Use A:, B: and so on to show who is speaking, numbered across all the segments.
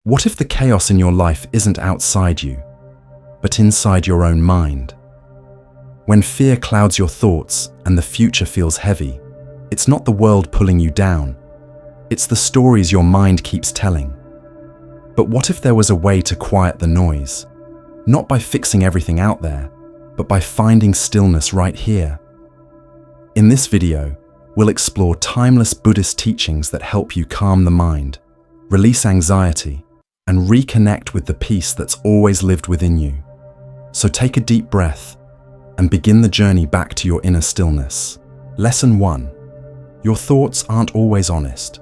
A: What if the chaos in your life isn't outside you, but inside your own mind? When fear clouds your thoughts and the future feels heavy, it's not the world pulling you down. It's the stories your mind keeps telling. But what if there was a way to quiet the noise? Not by fixing everything out there, but by finding stillness right here. In this video, we'll explore timeless Buddhist teachings that help you calm the mind, release anxiety, and reconnect with the peace that's always lived within you. So take a deep breath and begin the journey back to your inner stillness. Lesson 1. Your thoughts aren't always honest.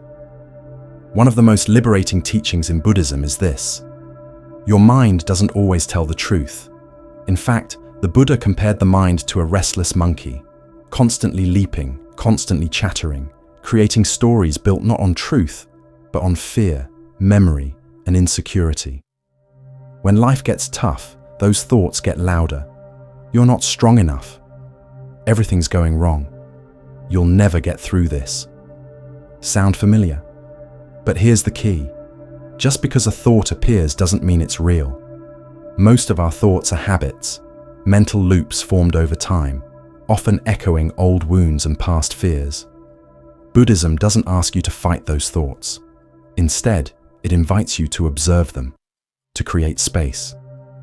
A: One of the most liberating teachings in Buddhism is this: your mind doesn't always tell the truth. In fact, the Buddha compared the mind to a restless monkey, constantly leaping, constantly chattering, creating stories built not on truth, but on fear, memory, and insecurity. When life gets tough, those thoughts get louder. You're not strong enough. Everything's going wrong. You'll never get through this. Sound familiar? But here's the key. Just because a thought appears doesn't mean it's real. Most of our thoughts are habits, mental loops formed over time, often echoing old wounds and past fears. Buddhism doesn't ask you to fight those thoughts. Instead, it invites you to observe them, to create space,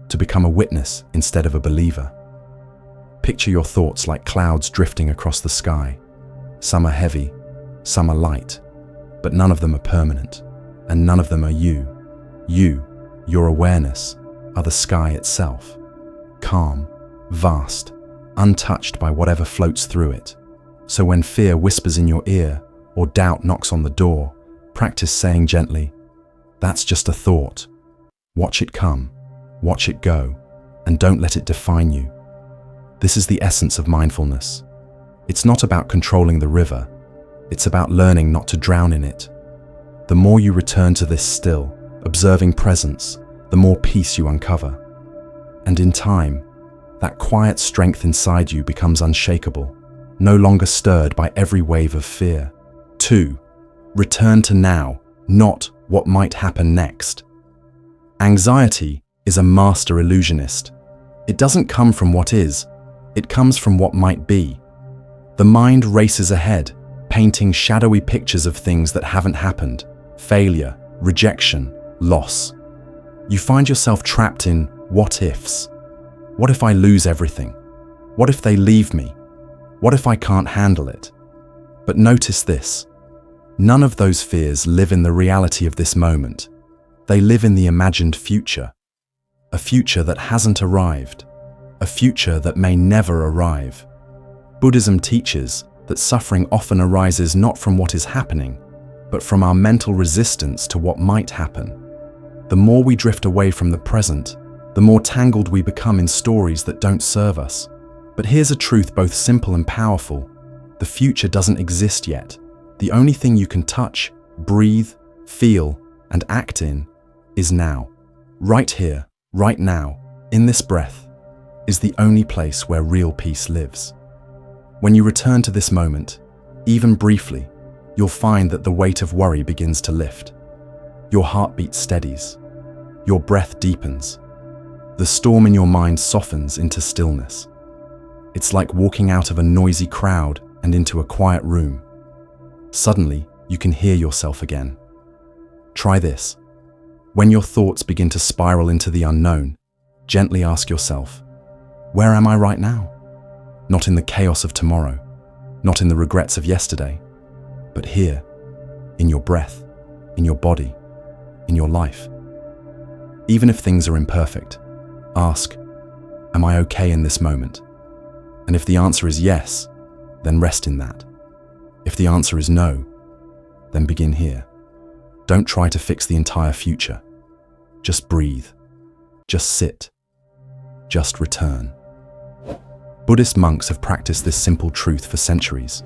A: to become a witness instead of a believer. Picture your thoughts like clouds drifting across the sky. Some are heavy, some are light, but none of them are permanent, and none of them are you. You, your awareness, are the sky itself, calm, vast, untouched by whatever floats through it. So when fear whispers in your ear or doubt knocks on the door, practice saying gently, "That's just a thought." Watch it come, watch it go, and don't let it define you. This is the essence of mindfulness. It's not about controlling the river. It's about learning not to drown in it. The more you return to this still, observing presence, the more peace you uncover. And in time, that quiet strength inside you becomes unshakable, no longer stirred by every wave of fear. 2. Return to now, not what might happen next. Anxiety is a master illusionist. It doesn't come from what is, it comes from what might be. The mind races ahead, painting shadowy pictures of things that haven't happened: failure, rejection, loss. You find yourself trapped in what ifs. What if I lose everything? What if they leave me? What if I can't handle it? But notice this. None of those fears live in the reality of this moment. They live in the imagined future. A future that hasn't arrived. A future that may never arrive. Buddhism teaches that suffering often arises not from what is happening, but from our mental resistance to what might happen. The more we drift away from the present, the more tangled we become in stories that don't serve us. But here's a truth both simple and powerful. The future doesn't exist yet. The only thing you can touch, breathe, feel, and act in is now. Right here, right now, in this breath, is the only place where real peace lives. When you return to this moment, even briefly, you'll find that the weight of worry begins to lift. Your heartbeat steadies. Your breath deepens. The storm in your mind softens into stillness. It's like walking out of a noisy crowd and into a quiet room. Suddenly, you can hear yourself again. Try this. When your thoughts begin to spiral into the unknown, gently ask yourself, where am I right now? Not in the chaos of tomorrow, not in the regrets of yesterday, but here, in your breath, in your body, in your life. Even if things are imperfect, ask, am I okay in this moment? And if the answer is yes, then rest in that. If the answer is no, then begin here. Don't try to fix the entire future. Just breathe. Just sit. Just return. Buddhist monks have practiced this simple truth for centuries.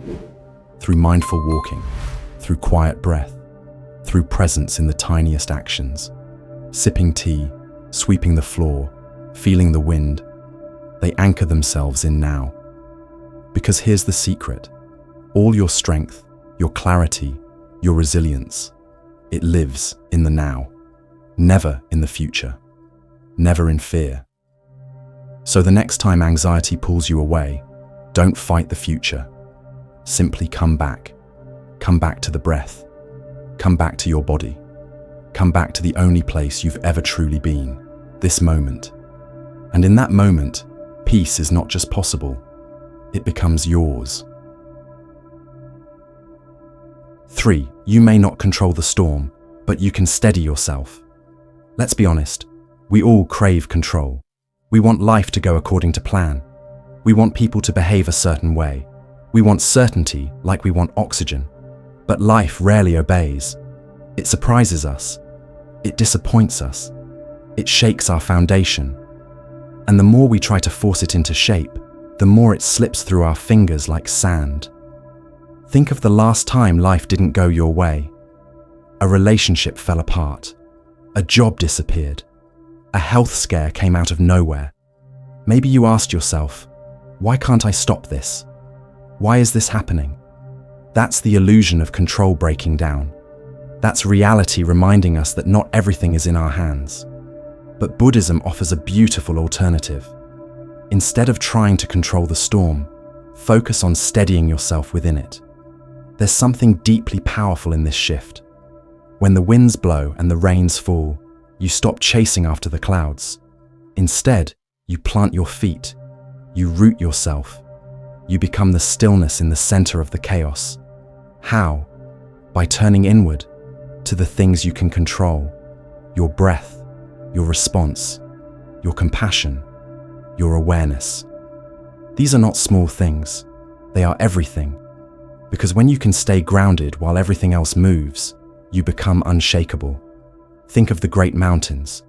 A: Through mindful walking, through quiet breath, through presence in the tiniest actions. Sipping tea, sweeping the floor, feeling the wind, they anchor themselves in now. Because here's the secret. All your strength, your clarity, your resilience, it lives in the now. never in the future, never in fear. So the next time anxiety pulls you away, don't fight the future. Simply come back. Come back to the breath. Come back to your body. Come back to the only place you've ever truly been, this moment. And in that moment, peace is not just possible, it becomes yours. 3. You may not control the storm, but you can steady yourself. Let's be honest, we all crave control. We want life to go according to plan. We want people to behave a certain way. We want certainty like we want oxygen. But life rarely obeys. It surprises us. It disappoints us. It shakes our foundation. And the more we try to force it into shape, the more it slips through our fingers like sand. Think of the last time life didn't go your way. A relationship fell apart. A job disappeared. A health scare came out of nowhere. Maybe you asked yourself, why can't I stop this? Why is this happening? That's the illusion of control breaking down. That's reality reminding us that not everything is in our hands. But Buddhism offers a beautiful alternative. Instead of trying to control the storm, focus on steadying yourself within it. There's something deeply powerful in this shift. When the winds blow and the rains fall, you stop chasing after the clouds. Instead, you plant your feet. You root yourself. You become the stillness in the center of the chaos. How? By turning inward to the things you can control. Your breath, your response, your compassion, your awareness. These are not small things. They are everything. Because when you can stay grounded while everything else moves, you become unshakable. Think of the great mountains.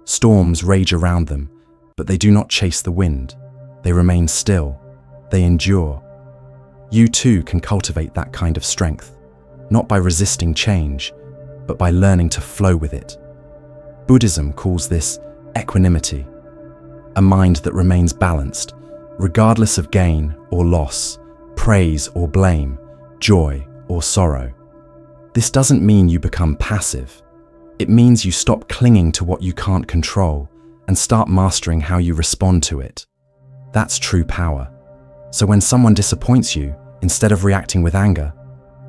A: Storms rage around them, but they do not chase the wind. They remain still. They endure. You too can cultivate that kind of strength, not by resisting change, but by learning to flow with it. Buddhism calls this equanimity, a mind that remains balanced, regardless of gain or loss, praise or blame, joy or sorrow. This doesn't mean you become passive. It means you stop clinging to what you can't control and start mastering how you respond to it. That's true power. So when someone disappoints you, instead of reacting with anger,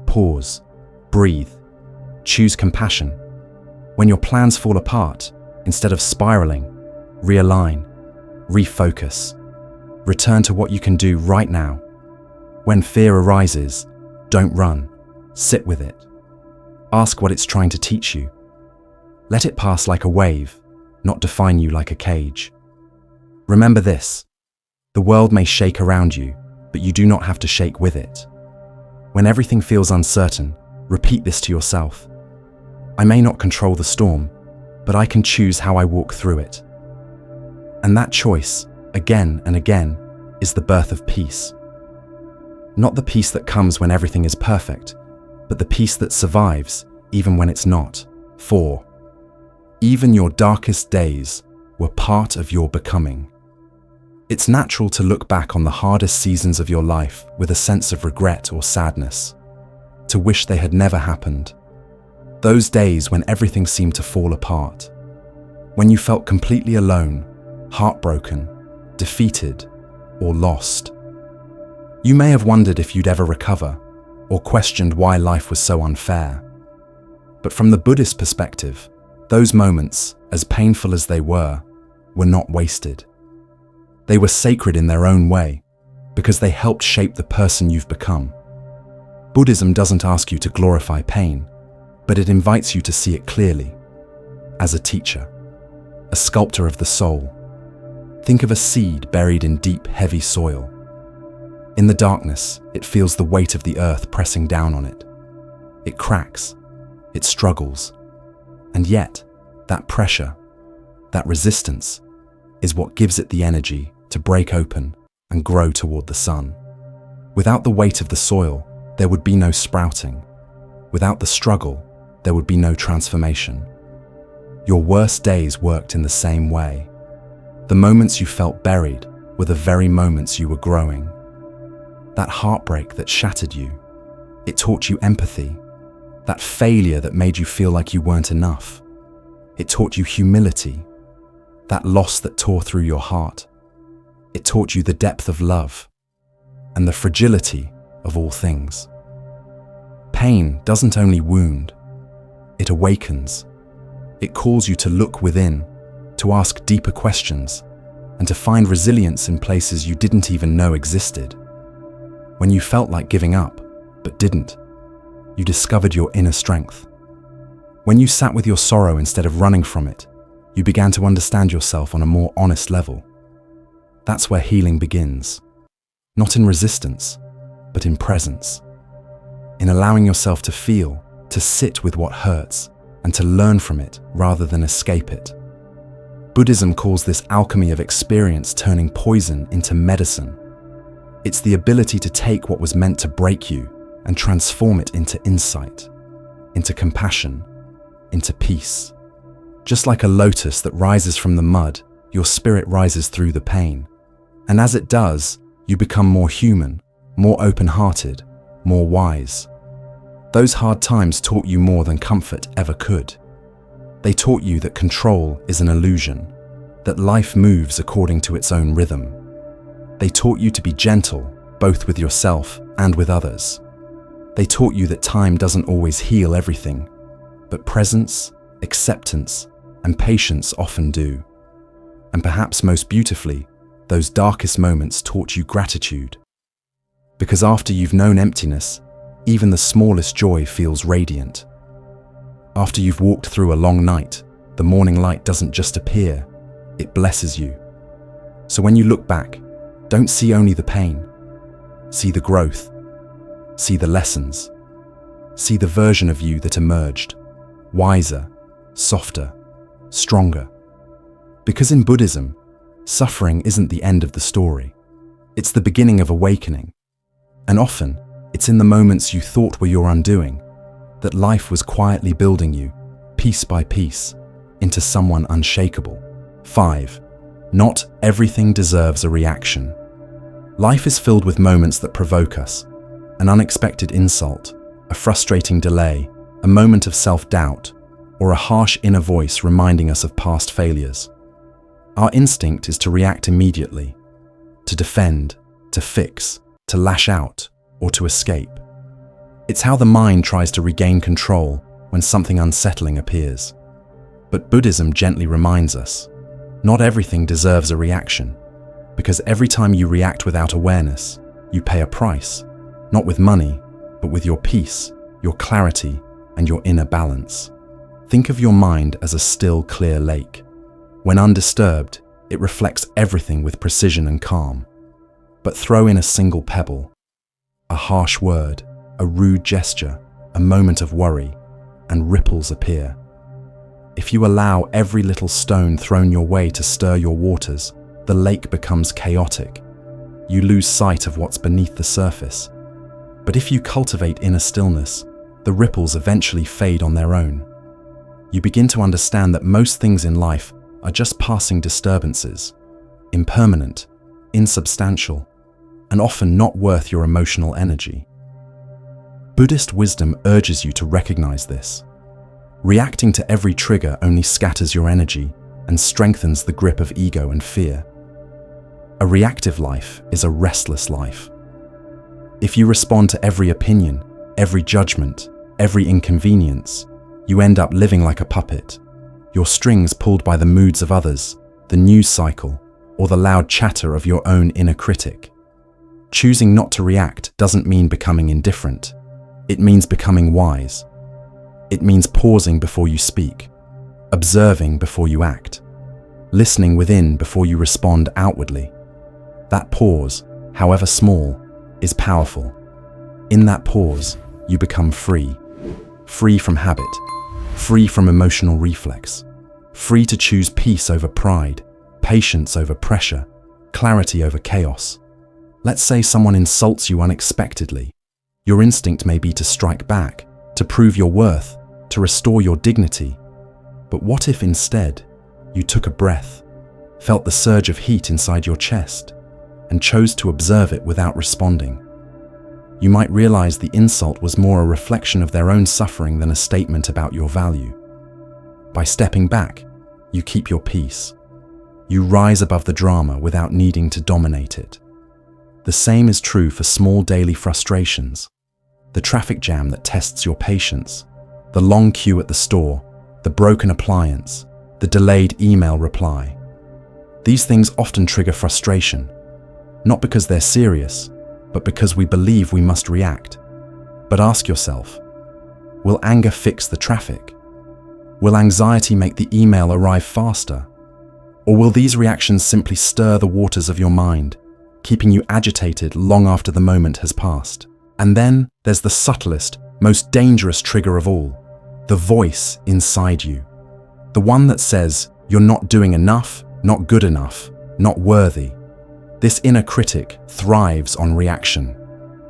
A: pause, breathe, choose compassion. When your plans fall apart, instead of spiraling, realign, refocus, return to what you can do right now. When fear arises, don't run, sit with it. Ask what it's trying to teach you. Let it pass like a wave, not define you like a cage. Remember this, the world may shake around you, but you do not have to shake with it. When everything feels uncertain, repeat this to yourself. I may not control the storm, but I can choose how I walk through it. And that choice, again and again, is the birth of peace. Not the peace that comes when everything is perfect, but the peace that survives even when it's not. 4. Even your darkest days were part of your becoming. It's natural to look back on the hardest seasons of your life with a sense of regret or sadness, to wish they had never happened. Those days when everything seemed to fall apart, when you felt completely alone, heartbroken, defeated, or lost. You may have wondered if you'd ever recover, or questioned why life was so unfair. But from the Buddhist perspective, those moments, as painful as they were not wasted. They were sacred in their own way, because they helped shape the person you've become. Buddhism doesn't ask you to glorify pain, but it invites you to see it clearly. As a teacher, a sculptor of the soul, think of a seed buried in deep, heavy soil. In the darkness, it feels the weight of the earth pressing down on it. It cracks, it struggles, and yet, that pressure, that resistance, is what gives it the energy to break open and grow toward the sun. Without the weight of the soil, there would be no sprouting. Without the struggle, there would be no transformation. Your worst days worked in the same way. The moments you felt buried were the very moments you were growing. That heartbreak that shattered you, it taught you empathy. That failure that made you feel like you weren't enough, It taught you humility, that loss that tore through your heart. It taught you the depth of love and the fragility of all things. Pain doesn't only wound, it awakens. It calls you to look within, to ask deeper questions, and to find resilience in places you didn't even know existed. When you felt like giving up, but didn't, you discovered your inner strength. When you sat with your sorrow instead of running from it, you began to understand yourself on a more honest level. That's where healing begins. Not in resistance, but in presence. In allowing yourself to feel, to sit with what hurts, and to learn from it rather than escape it. Buddhism calls this alchemy of experience turning poison into medicine. It's the ability to take what was meant to break you and transform it into insight, into compassion, into peace. Just like a lotus that rises from the mud, your spirit rises through the pain. And as it does, you become more human, more open-hearted, more wise. Those hard times taught you more than comfort ever could. They taught you that control is an illusion, that life moves according to its own rhythm. They taught you to be gentle, both with yourself and with others. They taught you that time doesn't always heal everything, but presence, acceptance, and patience often do. And perhaps most beautifully, those darkest moments taught you gratitude. Because after you've known emptiness, even the smallest joy feels radiant. After you've walked through a long night, the morning light doesn't just appear, it blesses you. So when you look back, don't see only the pain. See the growth. See the lessons. See the version of you that emerged, wiser, softer, stronger. Because in Buddhism, suffering isn't the end of the story. It's the beginning of awakening. And often, it's in the moments you thought were your undoing that life was quietly building you, piece by piece, into someone unshakable. 5. Not everything deserves a reaction. Life is filled with moments that provoke us. An unexpected insult, a frustrating delay, a moment of self-doubt, or a harsh inner voice reminding us of past failures. Our instinct is to react immediately, to defend, to fix, to lash out, or to escape. It's how the mind tries to regain control when something unsettling appears. But Buddhism gently reminds us, not everything deserves a reaction, because every time you react without awareness, you pay a price, not with money, but with your peace, your clarity, and your inner balance. Think of your mind as a still, clear lake. When undisturbed, it reflects everything with precision and calm. But throw in a single pebble, a harsh word, a rude gesture, a moment of worry, and ripples appear. If you allow every little stone thrown your way to stir your waters, the lake becomes chaotic. You lose sight of what's beneath the surface. But if you cultivate inner stillness, the ripples eventually fade on their own. You begin to understand that most things in life are just passing disturbances, impermanent, insubstantial, and often not worth your emotional energy. Buddhist wisdom urges you to recognize this. Reacting to every trigger only scatters your energy and strengthens the grip of ego and fear. A reactive life is a restless life. If you respond to every opinion, every judgment, every inconvenience, you end up living like a puppet, your strings pulled by the moods of others, the news cycle, or the loud chatter of your own inner critic. Choosing not to react doesn't mean becoming indifferent. It means becoming wise. It means pausing before you speak, observing before you act, listening within before you respond outwardly. That pause, however small, is powerful. In that pause, you become free. Free from habit, free from emotional reflex, free to choose peace over pride, patience over pressure, clarity over chaos. Let's say someone insults you unexpectedly. Your instinct may be to strike back, to prove your worth, to restore your dignity. But what if instead you took a breath, felt the surge of heat inside your chest, and chose to observe it without responding? You might realize the insult was more a reflection of their own suffering than a statement about your value. By stepping back, you keep your peace. You rise above the drama without needing to dominate it. The same is true for small daily frustrations. The traffic jam that tests your patience, the long queue at the store, the broken appliance, the delayed email reply. These things often trigger frustration, not because they're serious, but because we believe we must react. But ask yourself, will anger fix the traffic? Will anxiety make the email arrive faster? Or will these reactions simply stir the waters of your mind, keeping you agitated long after the moment has passed? And then there's the subtlest, most dangerous trigger of all, the voice inside you. The one that says, you're not doing enough, not good enough, not worthy. This inner critic thrives on reaction.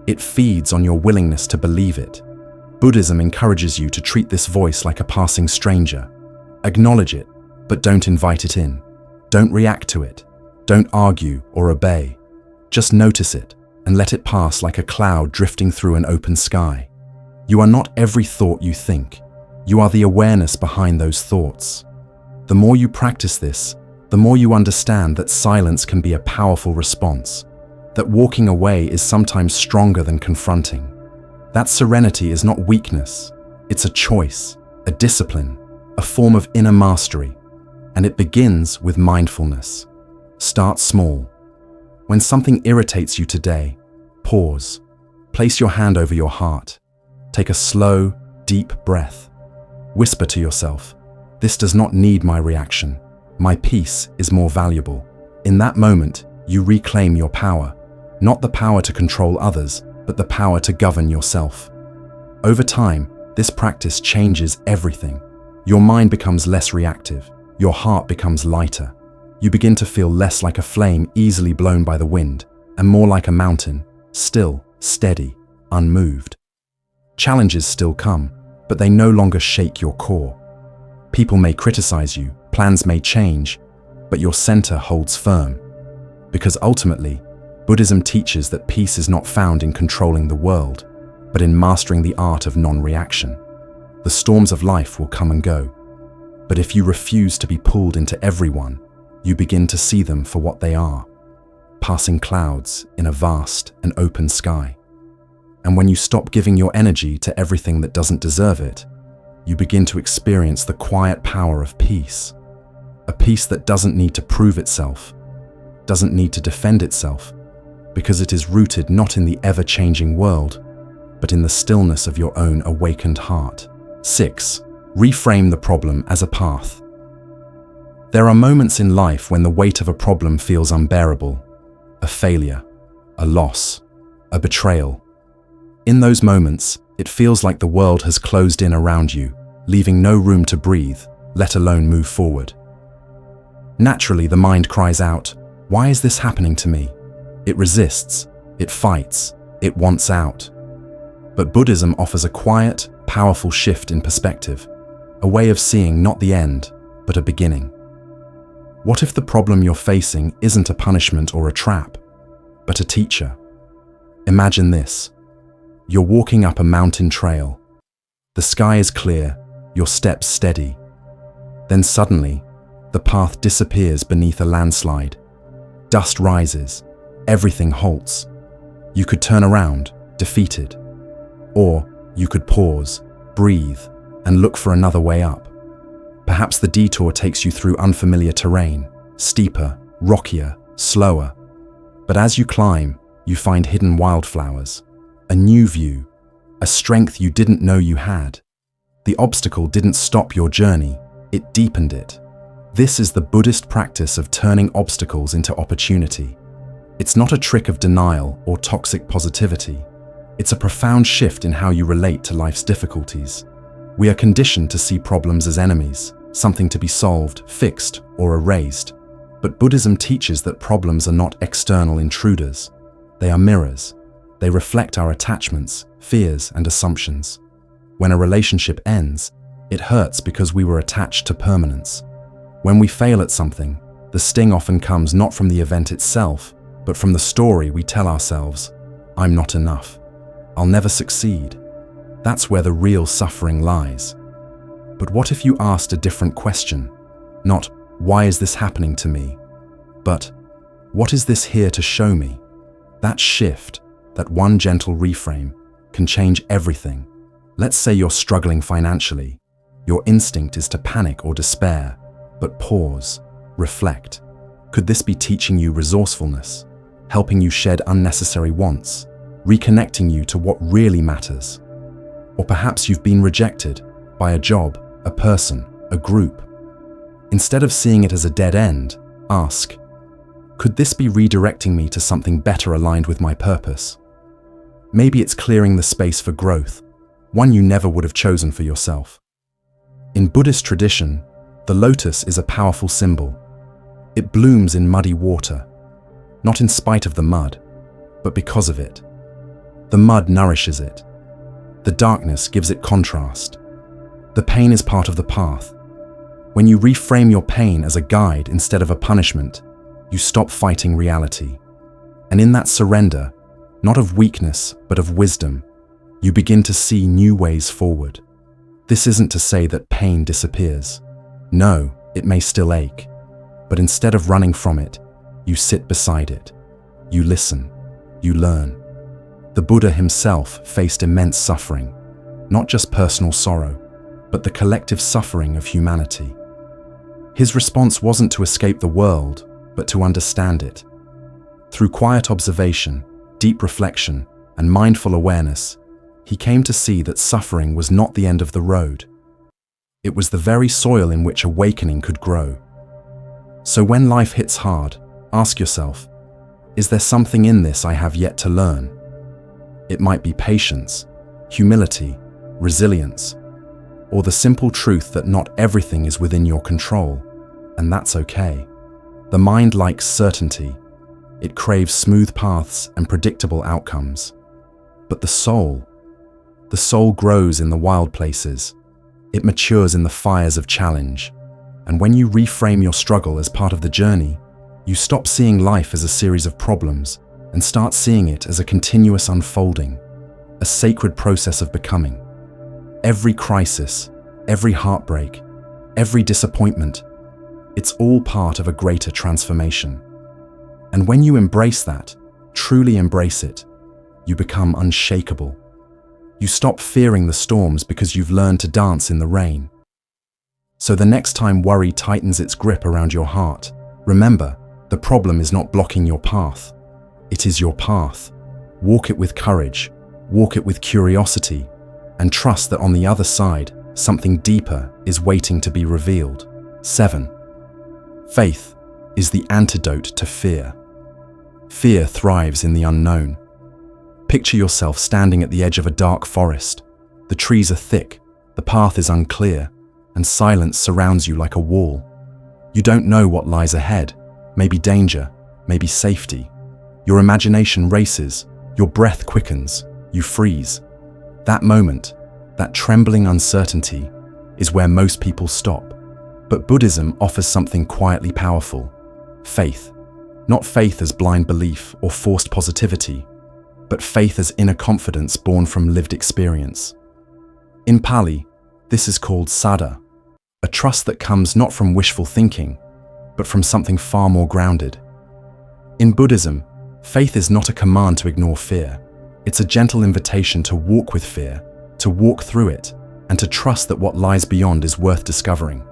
A: It feeds on your willingness to believe it. Buddhism encourages you to treat this voice like a passing stranger. Acknowledge it, but don't invite it in. Don't react to it. Don't argue or obey. Just notice it and let it pass like a cloud drifting through an open sky. You are not every thought you think. You are the awareness behind those thoughts. The more you practice this, the more you understand that silence can be a powerful response, that walking away is sometimes stronger than confronting. That serenity is not weakness, it's a choice, a discipline, a form of inner mastery, and it begins with mindfulness. Start small. When something irritates you today, pause. Place your hand over your heart. Take a slow, deep breath. Whisper to yourself, "This does not need my reaction. My peace is more valuable." In that moment, you reclaim your power, not the power to control others, but the power to govern yourself. Over time, this practice changes everything. Your mind becomes less reactive. Your heart becomes lighter. You begin to feel less like a flame easily blown by the wind, and more like a mountain, still, steady, unmoved. Challenges still come, but they no longer shake your core. People may criticize you, plans may change, but your center holds firm. Because ultimately, Buddhism teaches that peace is not found in controlling the world, but in mastering the art of non-reaction. The storms of life will come and go, but if you refuse to be pulled into every one, you begin to see them for what they are, passing clouds in a vast and open sky. And when you stop giving your energy to everything that doesn't deserve it, you begin to experience the quiet power of peace. A peace that doesn't need to prove itself, doesn't need to defend itself, because it is rooted not in the ever-changing world, but in the stillness of your own awakened heart. 6. Reframe the problem as a path. There are moments in life when the weight of a problem feels unbearable, a failure, a loss, a betrayal. In those moments, it feels like the world has closed in around you, leaving no room to breathe, let alone move forward. Naturally, the mind cries out, "Why is this happening to me?" It resists, it fights, it wants out. But Buddhism offers a quiet, powerful shift in perspective, a way of seeing not the end, but a beginning. What if the problem you're facing isn't a punishment or a trap, but a teacher? Imagine this. You're walking up a mountain trail. The sky is clear, your steps steady. Then suddenly, the path disappears beneath a landslide. Dust rises, everything halts. You could turn around, defeated. Or you could pause, breathe, and look for another way up. Perhaps the detour takes you through unfamiliar terrain, steeper, rockier, slower. But as you climb, you find hidden wildflowers, a new view, a strength you didn't know you had. The obstacle didn't stop your journey, it deepened it. This is the Buddhist practice of turning obstacles into opportunity. It's not a trick of denial or toxic positivity. It's a profound shift in how you relate to life's difficulties. We are conditioned to see problems as enemies, something to be solved, fixed, or erased. But Buddhism teaches that problems are not external intruders. They are mirrors. They reflect our attachments, fears, and assumptions. When a relationship ends, it hurts because we were attached to permanence. When we fail at something, the sting often comes not from the event itself, but from the story we tell ourselves. "I'm not enough. I'll never succeed." That's where the real suffering lies. But what if you asked a different question? Not, why is this happening to me? But, what is this here to show me? That shift, that one gentle reframe, can change everything. Let's say you're struggling financially. Your instinct is to panic or despair, but pause, reflect. Could this be teaching you resourcefulness, helping you shed unnecessary wants, reconnecting you to what really matters? Or perhaps you've been rejected by a job, a person, a group. Instead of seeing it as a dead end, ask, could this be redirecting me to something better aligned with my purpose? Maybe it's clearing the space for growth, one you never would have chosen for yourself. In Buddhist tradition, the lotus is a powerful symbol. It blooms in muddy water, not in spite of the mud, but because of it. The mud nourishes it. The darkness gives it contrast. The pain is part of the path. When you reframe your pain as a guide instead of a punishment, you stop fighting reality. And in that surrender, not of weakness, but of wisdom, you begin to see new ways forward. This isn't to say that pain disappears. No, it may still ache. But instead of running from it, you sit beside it. You listen. You learn. The Buddha himself faced immense suffering, not just personal sorrow, but the collective suffering of humanity. His response wasn't to escape the world, but to understand it. Through quiet observation, deep reflection, and mindful awareness, he came to see that suffering was not the end of the road. It was the very soil in which awakening could grow. So when life hits hard, ask yourself, is there something in this I have yet to learn? It might be patience, humility, resilience, or the simple truth that not everything is within your control, and that's okay. The mind likes certainty. It craves smooth paths and predictable outcomes. But the soul grows in the wild places. It matures in the fires of challenge. And when you reframe your struggle as part of the journey, you stop seeing life as a series of problems and start seeing it as a continuous unfolding, a sacred process of becoming. Every crisis, every heartbreak, every disappointment, it's all part of a greater transformation. And when you embrace that, truly embrace it, you become unshakable. You stop fearing the storms because you've learned to dance in the rain. So the next time worry tightens its grip around your heart, remember, the problem is not blocking your path. It is your path. Walk it with courage, walk it with curiosity, and trust that on the other side, something deeper is waiting to be revealed. 7. Faith is the antidote to fear. Fear thrives in the unknown. Picture yourself standing at the edge of a dark forest. The trees are thick, the path is unclear, and silence surrounds you like a wall. You don't know what lies ahead, maybe danger, maybe safety. Your imagination races, your breath quickens, you freeze. That moment, that trembling uncertainty, is where most people stop. But Buddhism offers something quietly powerful: faith. Not faith as blind belief or forced positivity, but faith as inner confidence born from lived experience. In Pali, this is called saddha, a trust that comes not from wishful thinking, but from something far more grounded. In Buddhism, faith is not a command to ignore fear. It's a gentle invitation to walk with fear, to walk through it, and to trust that what lies beyond is worth discovering.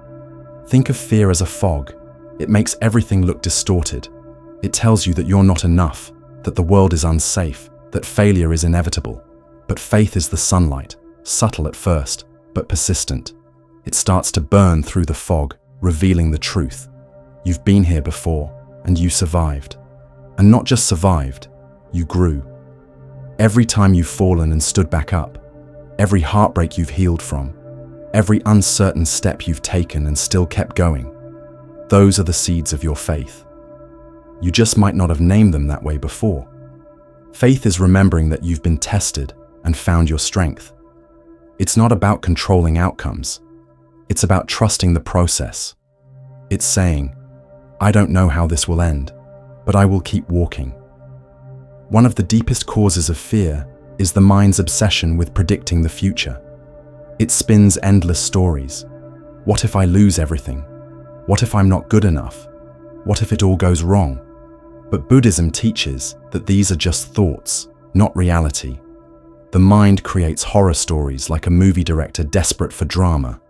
A: Think of fear as a fog. It makes everything look distorted. It tells you that you're not enough, that the world is unsafe, that failure is inevitable. But faith is the sunlight, subtle at first, but persistent. It starts to burn through the fog, revealing the truth. You've been here before, and you survived. And not just survived, you grew. Every time you've fallen and stood back up, every heartbreak you've healed from, every uncertain step you've taken and still kept going, those are the seeds of your faith. You just might not have named them that way before. Faith is remembering that you've been tested and found your strength. It's not about controlling outcomes. It's about trusting the process. It's saying, I don't know how this will end, but I will keep walking. One of the deepest causes of fear is the mind's obsession with predicting the future. It spins endless stories, What if I lose everything? What if I'm not good enough? What if it all goes wrong? But Buddhism teaches that these are just thoughts, not reality. The mind creates horror stories like a movie director desperate for drama.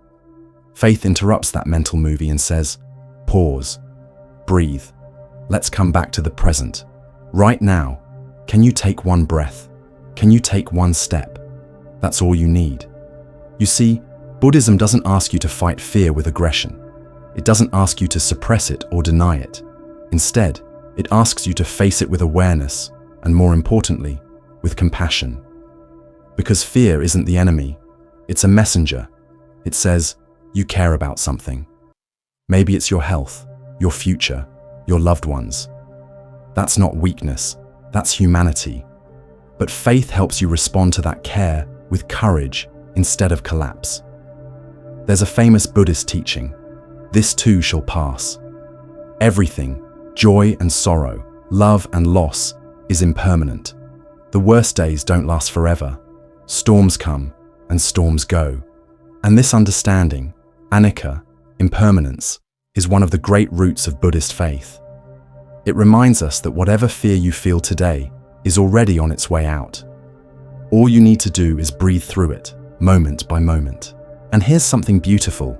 A: Faith interrupts that mental movie and says, pause, breathe, let's come back to the present. Right now, can you take one breath? Can you take one step? That's all you need. You see, Buddhism doesn't ask you to fight fear with aggression. It doesn't ask you to suppress it or deny it. Instead, it asks you to face it with awareness, and more importantly, with compassion. Because fear isn't the enemy, it's a messenger. It says, you care about something. Maybe it's your health, your future, your loved ones. That's not weakness, that's humanity. But faith helps you respond to that care with courage instead of collapse. There's a famous Buddhist teaching, this too shall pass. Everything, joy and sorrow, love and loss, is impermanent. The worst days don't last forever. Storms come and storms go. And this understanding, anicca, impermanence, is one of the great roots of Buddhist faith. It reminds us that whatever fear you feel today is already on its way out. All you need to do is breathe through it, moment by moment. And here's something beautiful.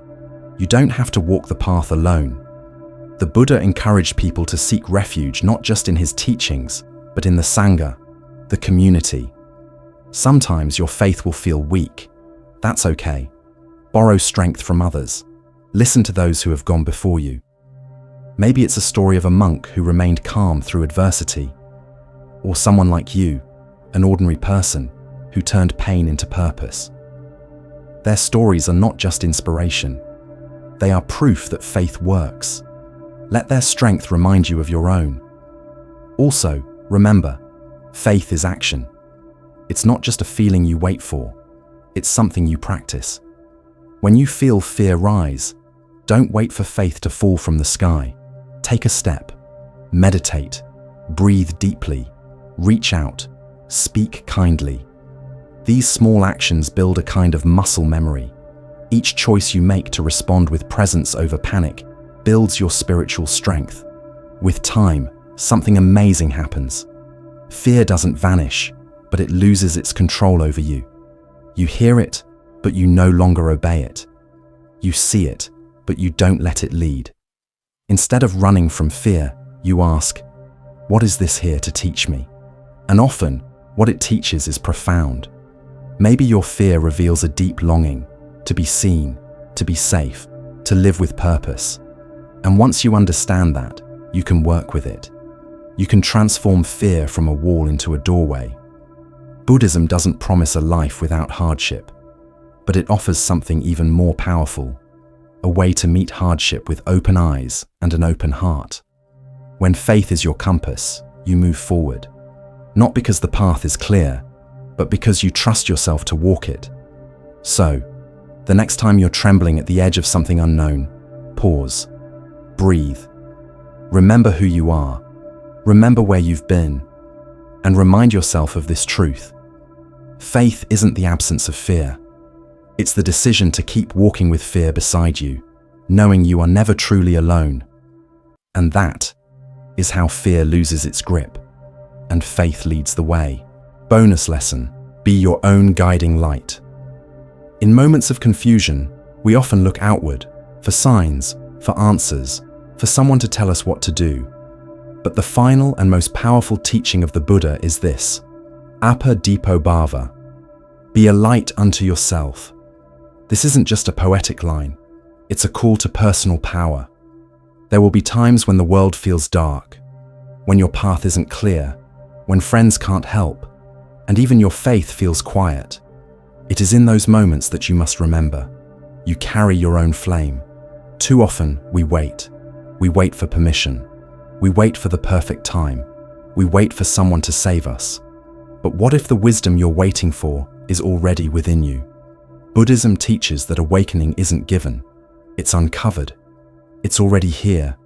A: You don't have to walk the path alone. The Buddha encouraged people to seek refuge not just in his teachings, but in the Sangha, the community. Sometimes your faith will feel weak. That's okay. Borrow strength from others. Listen to those who have gone before you. Maybe it's a story of a monk who remained calm through adversity. Or someone like you, an ordinary person, who turned pain into purpose. Their stories are not just inspiration. They are proof that faith works. Let their strength remind you of your own. Also, remember, faith is action. It's not just a feeling you wait for. It's something you practice. When you feel fear rise, don't wait for faith to fall from the sky. Take a step. Meditate. Breathe deeply. Reach out. Speak kindly. These small actions build a kind of muscle memory. Each choice you make to respond with presence over panic builds your spiritual strength. With time, something amazing happens. Fear doesn't vanish, but it loses its control over you. You hear it, but you no longer obey it. You see it, but you don't let it lead. Instead of running from fear, you ask, what is this here to teach me? And often, what it teaches is profound. Maybe your fear reveals a deep longing to be seen, to be safe, to live with purpose. And once you understand that, you can work with it. You can transform fear from a wall into a doorway. Buddhism doesn't promise a life without hardship, but it offers something even more powerful, a way to meet hardship with open eyes and an open heart. When faith is your compass, you move forward, not because the path is clear, but because you trust yourself to walk it. So, the next time you're trembling at the edge of something unknown, pause, breathe, remember who you are, remember where you've been, and remind yourself of this truth. Faith isn't the absence of fear. It's the decision to keep walking with fear beside you, knowing you are never truly alone. And that is how fear loses its grip, and faith leads the way. Bonus lesson: be your own guiding light. In moments of confusion, we often look outward, for signs, for answers, for someone to tell us what to do. But the final and most powerful teaching of the Buddha is this: Apa Dipo Bhava. Be a light unto yourself. This isn't just a poetic line, it's a call to personal power. There will be times when the world feels dark, when your path isn't clear, when friends can't help, and even your faith feels quiet. It is in those moments that you must remember, you carry your own flame. Too often, we wait. We wait for permission. We wait for the perfect time. We wait for someone to save us. But what if the wisdom you're waiting for is already within you? Buddhism teaches that awakening isn't given. It's uncovered. It's already here,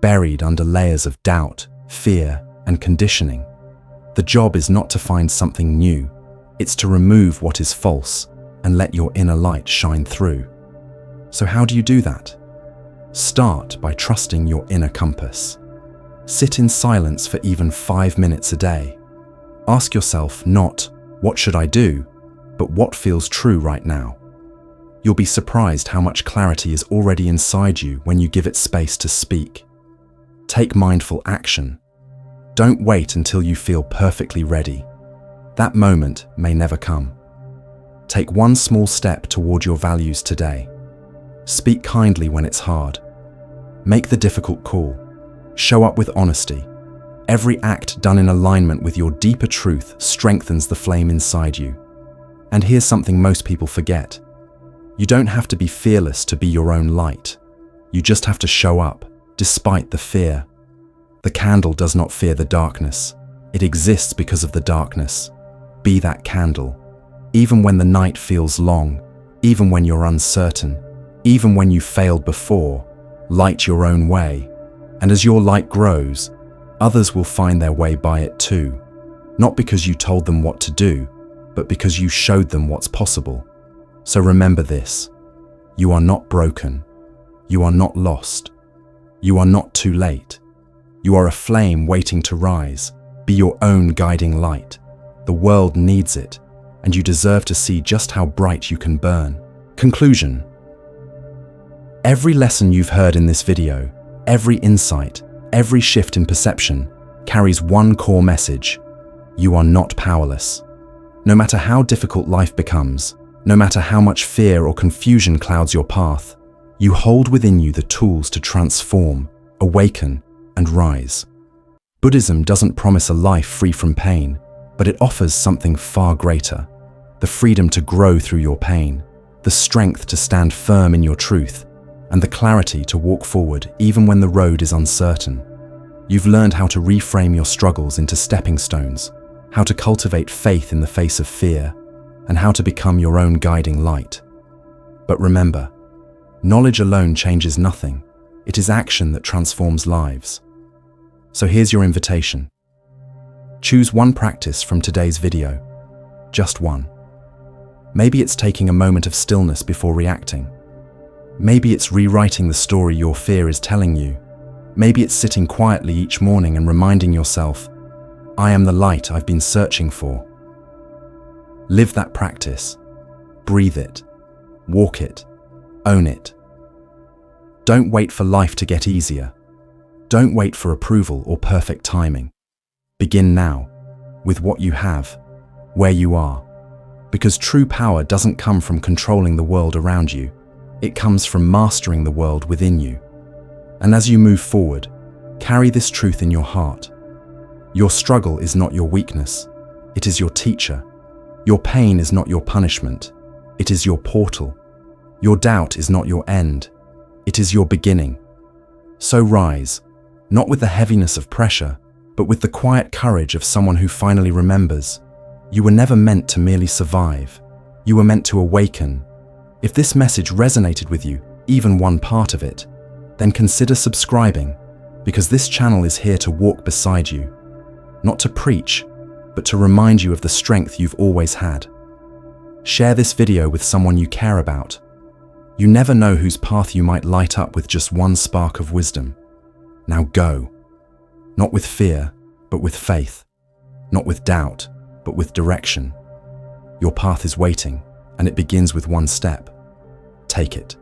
A: buried under layers of doubt, fear, and conditioning. The job is not to find something new. It's to remove what is false and let your inner light shine through. So how do you do that? Start by trusting your inner compass. Sit in silence for even 5 minutes a day. Ask yourself not, what should I do, but what feels true right now. You'll be surprised how much clarity is already inside you when you give it space to speak. Take mindful action. Don't wait until you feel perfectly ready. That moment may never come. Take one small step toward your values today. Speak kindly when it's hard. Make the difficult call. Show up with honesty. Every act done in alignment with your deeper truth strengthens the flame inside you. And here's something most people forget. You don't have to be fearless to be your own light. You just have to show up, despite the fear. The candle does not fear the darkness. It exists because of the darkness. Be that candle. Even when the night feels long, even when you're uncertain, even when you failed before, light your own way. And as your light grows, others will find their way by it too. Not because you told them what to do, but because you showed them what's possible. So remember this. You are not broken. You are not lost. You are not too late. You are a flame waiting to rise. Be your own guiding light. The world needs it, and you deserve to see just how bright you can burn. Conclusion. Every lesson you've heard in this video, every insight, every shift in perception, carries one core message. You are not powerless. No matter how difficult life becomes, no matter how much fear or confusion clouds your path, you hold within you the tools to transform, awaken, and rise. Buddhism doesn't promise a life free from pain, but it offers something far greater: the freedom to grow through your pain, the strength to stand firm in your truth, and the clarity to walk forward even when the road is uncertain. You've learned how to reframe your struggles into stepping stones, how to cultivate faith in the face of fear, and how to become your own guiding light. But remember, knowledge alone changes nothing. It is action that transforms lives. So here's your invitation. Choose one practice from today's video. Just one. Maybe it's taking a moment of stillness before reacting. Maybe it's rewriting the story your fear is telling you. Maybe it's sitting quietly each morning and reminding yourself, I am the light I've been searching for. Live that practice. Breathe it. Walk it. Own it. Don't wait for life to get easier. Don't wait for approval or perfect timing. Begin now, with what you have, where you are. Because true power doesn't come from controlling the world around you. It comes from mastering the world within you. And as you move forward, carry this truth in your heart. Your struggle is not your weakness. It is your teacher. Your pain is not your punishment. It is your portal. Your doubt is not your end. It is your beginning. So rise, not with the heaviness of pressure, but with the quiet courage of someone who finally remembers. You were never meant to merely survive. You were meant to awaken. If this message resonated with you, even one part of it, then consider subscribing, because this channel is here to walk beside you, not to preach, but to remind you of the strength you've always had. Share this video with someone you care about. You never know whose path you might light up with just one spark of wisdom. Now go. Not with fear, but with faith. Not with doubt, but with direction. Your path is waiting, and it begins with one step. Take it.